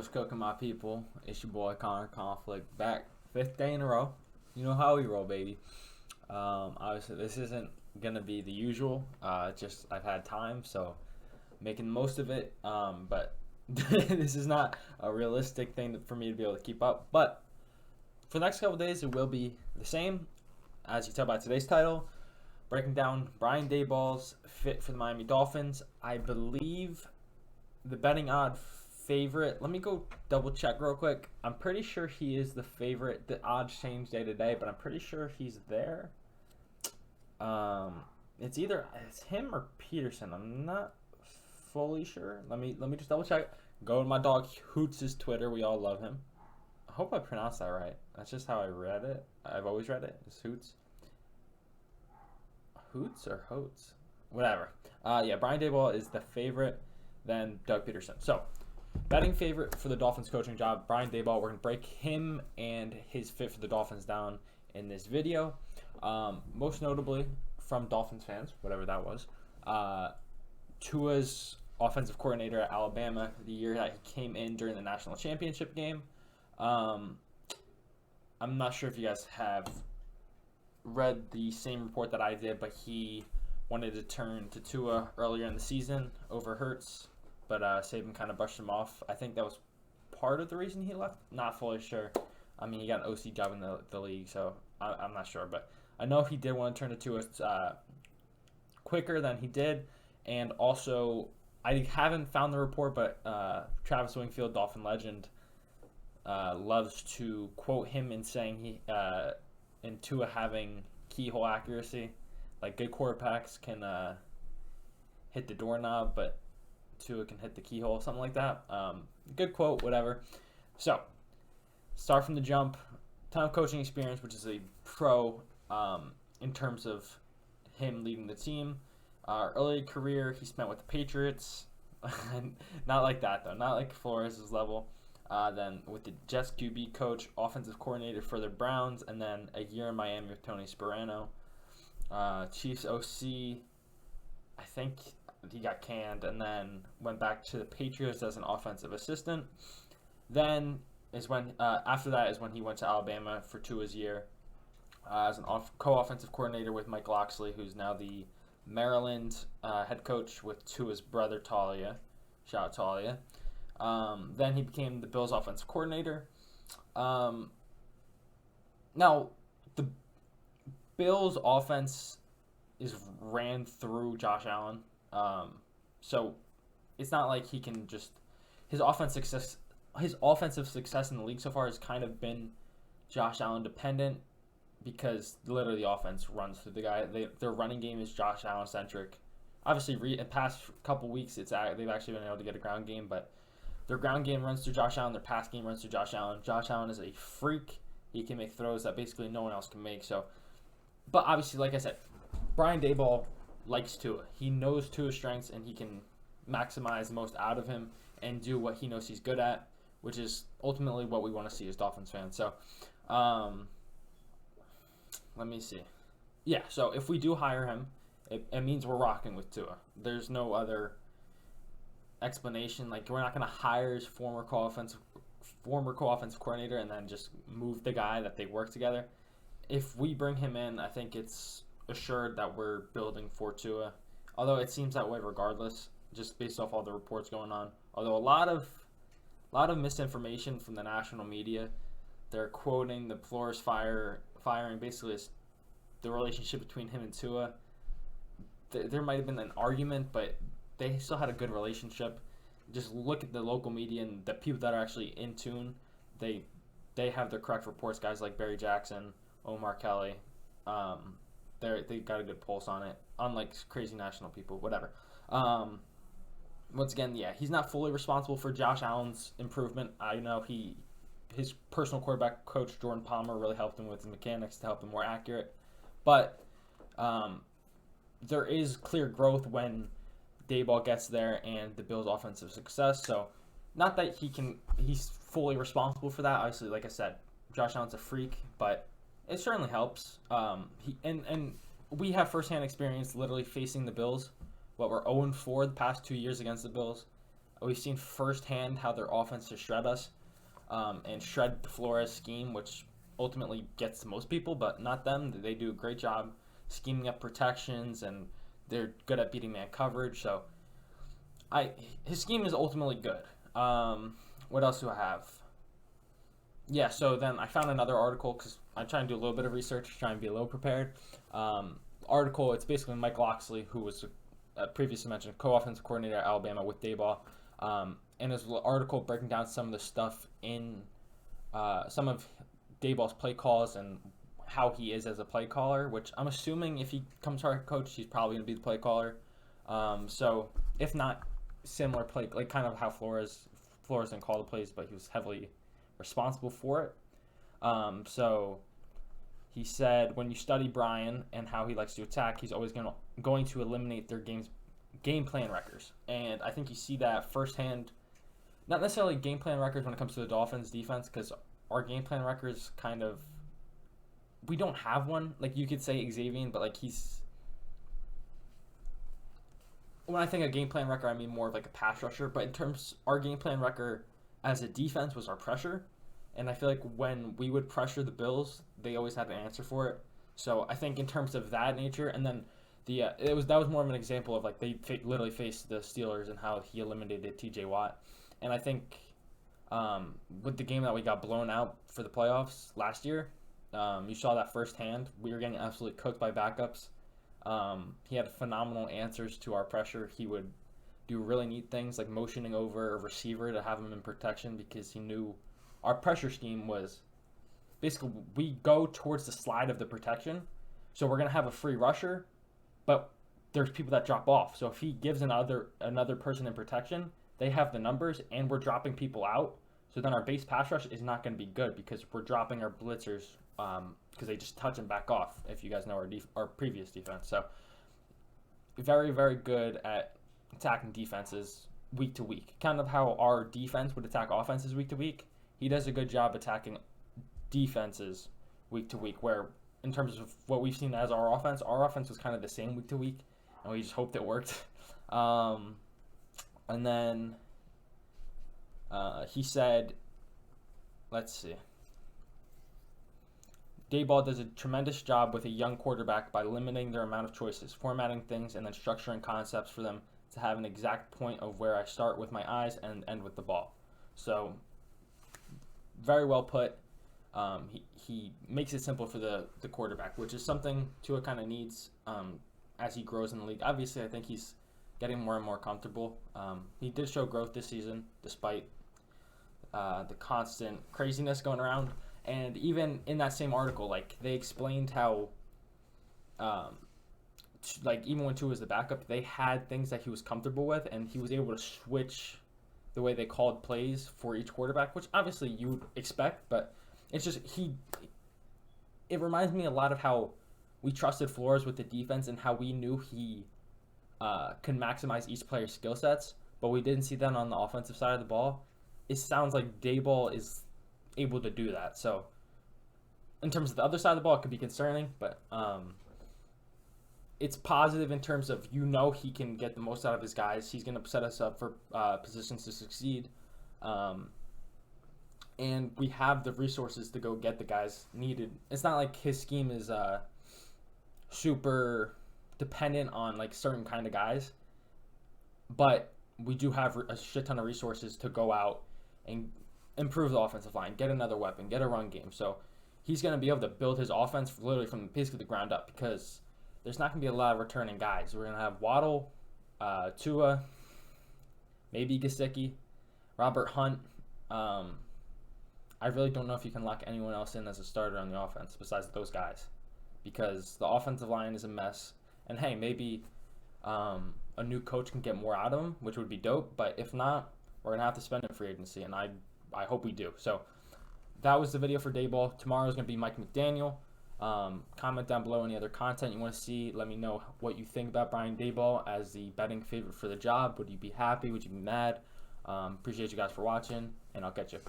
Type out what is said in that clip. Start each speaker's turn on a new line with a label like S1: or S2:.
S1: What's cooking, my people? It's your boy Connor Conflict back, 5th day in a row. You know how we roll, baby. Obviously, this isn't gonna be the usual. Just I've had time, so making the most of it. But this is not a realistic thing for me to be able to keep up. But for the next couple days, it will be the same. As you tell by today's title, breaking down Brian Daboll's fit for the Miami Dolphins. I believe the betting odd favorite. Let me go double check real quick. I'm pretty sure he is the favorite. The odds change day to day, but I'm pretty sure he's there. It's either him or Peterson. I'm not fully sure. Let me just double check. Go to my dog Hoots' Twitter. We all love him. I hope I pronounced that right. That's just how I read it. I've always read it. It's Hoots. Hoots or Hoots? Whatever. Yeah, Brian Daboll is the favorite, then Doug Peterson. So, betting favorite for the Dolphins coaching job, Brian Daboll. We're going to break him and his fit for the Dolphins down in this video. Most notably from Dolphins fans, whatever that was. Tua's offensive coordinator at Alabama the year that he came in during the national championship game. I'm not sure if you guys have read the same report that I did, but he wanted to turn to Tua earlier in the season over Hurts, but Saban kind of brushed him off. I think that was part of the reason he left. Not fully sure. I mean, he got an OC job in the league, so I'm not sure. But I know he did want to turn to Tua quicker than he did. And also, I haven't found the report, but Travis Wingfield, Dolphin legend, loves to quote him in saying in Tua having keyhole accuracy. Like, good quarterbacks can hit the doorknob, but Tua can hit the keyhole, something like that. Good quote, whatever. So, start from the jump. Ton of coaching experience, which is a pro in terms of him leading the team. Early career, he spent with the Patriots. Not like that, though. Not like Flores' level. Then with the Jets QB coach, offensive coordinator for the Browns, and then a year in Miami with Tony Sparano. Chiefs OC, I think he got canned, and then went back to the Patriots as an offensive assistant. Then is when after that is when he went to Alabama for Tua's year as an co-offensive coordinator with Mike Loxley, who's now the Maryland head coach with Tua's brother Talia. Shout out Talia. Then he became the Bills' offensive coordinator. Now, the Bills' offense is ran through Josh Allen. So it's not like he can just his offensive success in the league so far has kind of been Josh Allen dependent, because literally the offense runs through the guy. Their running game is Josh Allen centric. Obviously, in past couple weeks, they've actually been able to get a ground game, but their ground game runs through Josh Allen. Their pass game runs through Josh Allen. Josh Allen is a freak. He can make throws that basically no one else can make. So, but obviously, like I said, Brian Daboll likes Tua. He knows Tua's strengths, and he can maximize the most out of him and do what he knows he's good at, which is ultimately what we want to see as Dolphins fans. So, let me see. Yeah, so if we do hire him, it means we're rocking with Tua. There's no other explanation. Like, we're not going to hire his former co-offensive coordinator and then just move the guy that they work together. If we bring him in, I think it's assured that we're building for Tua. Although it seems that way regardless, just based off all the reports going on. Although a lot of misinformation from the national media. They're quoting the Flores firing basically as the relationship between him and Tua. There might have been an argument, but they still had a good relationship. Just look at the local media and the people that are actually in tune. They have their correct reports. Guys like Barry Jackson, Omar Kelly, they got a good pulse on it. Unlike crazy national people, whatever. Once again, yeah, he's not fully responsible for Josh Allen's improvement. I know his personal quarterback coach Jordan Palmer really helped him with his mechanics to help him more accurate, but there is clear growth when Daboll gets there and the Bills' offensive success. So, not that he's fully responsible for that. Obviously, like I said, Josh Allen's a freak, but it certainly helps. And we have firsthand experience literally facing the Bills. We're 0-4 the past 2 years against the Bills. we've seen firsthand how their offense to shred us and shred Flores' scheme, which ultimately gets most people, but not them. They do a great job scheming up protections, and they're good at beating man coverage. So his scheme is ultimately good. What else do I have? Yeah, so then I found another article because I try and do a little bit of research, try and be a little prepared. Article, it's basically Mike Locksley, who was previously mentioned co-offensive coordinator at Alabama with Daboll. And his article breaking down some of the stuff in some of Daboll's play calls and how he is as a play caller, which I'm assuming if he comes to our coach, he's probably going to be the play caller. So if not, similar play, like kind of how Flores didn't call the plays, but he was heavily responsible for it. So he said, when you study Brian and how he likes to attack, he's always going to eliminate their game plan records. And I think you see that firsthand, not necessarily game plan records when it comes to the Dolphins defense, because our game plan records kind of, we don't have one. Like you could say Xavier, but like when I think of game plan record, I mean more of like a pass rusher. But in terms, our game plan record as a defense was our pressure. And I feel like when we would pressure the Bills, they always had an answer for it. So I think in terms of that nature, and then that was more of an example of like they literally faced the Steelers and how he eliminated T.J. Watt. And I think with the game that we got blown out for the playoffs last year, you saw that firsthand. We were getting absolutely cooked by backups. He had phenomenal answers to our pressure. He would do really neat things like motioning over a receiver to have him in protection because he knew our pressure scheme was basically we go towards the slide of the protection. So we're going to have a free rusher, but there's people that drop off. So if he gives another person in protection, they have the numbers and we're dropping people out. So then our base pass rush is not going to be good because we're dropping our blitzers because they just touch and back off, if you guys know our previous defense. So very, very good at attacking defenses week to week. Kind of how our defense would attack offenses week to week. He does a good job attacking defenses week to week, where in terms of what we've seen as our offense was kind of the same week to week, and we just hoped it worked. And then he said, let's see. Daboll does a tremendous job with a young quarterback by limiting their amount of choices, formatting things, and then structuring concepts for them to have an exact point of where I start with my eyes and end with the ball. So, very well put. He makes it simple for the quarterback, which is something Tua kind of needs as he grows in the league. Obviously, I think he's getting more and more comfortable. He did show growth this season, despite the constant craziness going around. And even in that same article, like they explained how, like even when Tua was the backup, they had things that he was comfortable with, and he was able to switch the way they called plays for each quarterback, which obviously you would expect, but it's just it reminds me a lot of how we trusted Flores with the defense and how we knew he could maximize each player's skill sets, but we didn't see that on the offensive side of the ball. It sounds like Daboll is able to do that. So in terms of the other side of the ball, it could be concerning, but it's positive in terms of he can get the most out of his guys. He's going to set us up for positions to succeed. And we have the resources to go get the guys needed. It's not like his scheme is super dependent on like certain kind of guys, but we do have a shit ton of resources to go out and improve the offensive line, get another weapon, get a run game. So he's going to be able to build his offense literally from basically the ground up because there's not going to be a lot of returning guys. We're going to have Waddle, Tua, maybe Gesicki, Robert Hunt. I really don't know if you can lock anyone else in as a starter on the offense besides those guys because the offensive line is a mess. And hey, maybe a new coach can get more out of him, which would be dope. But if not, we're going to have to spend in free agency, and I hope we do. So that was the video for Daboll. Tomorrow is going to be Mike McDaniel. Comment down below any other content you want to see. Let me know what you think about Brian Daboll as the betting favorite for the job. Would you be happy? Would you be mad? Appreciate you guys for watching, and I'll catch you.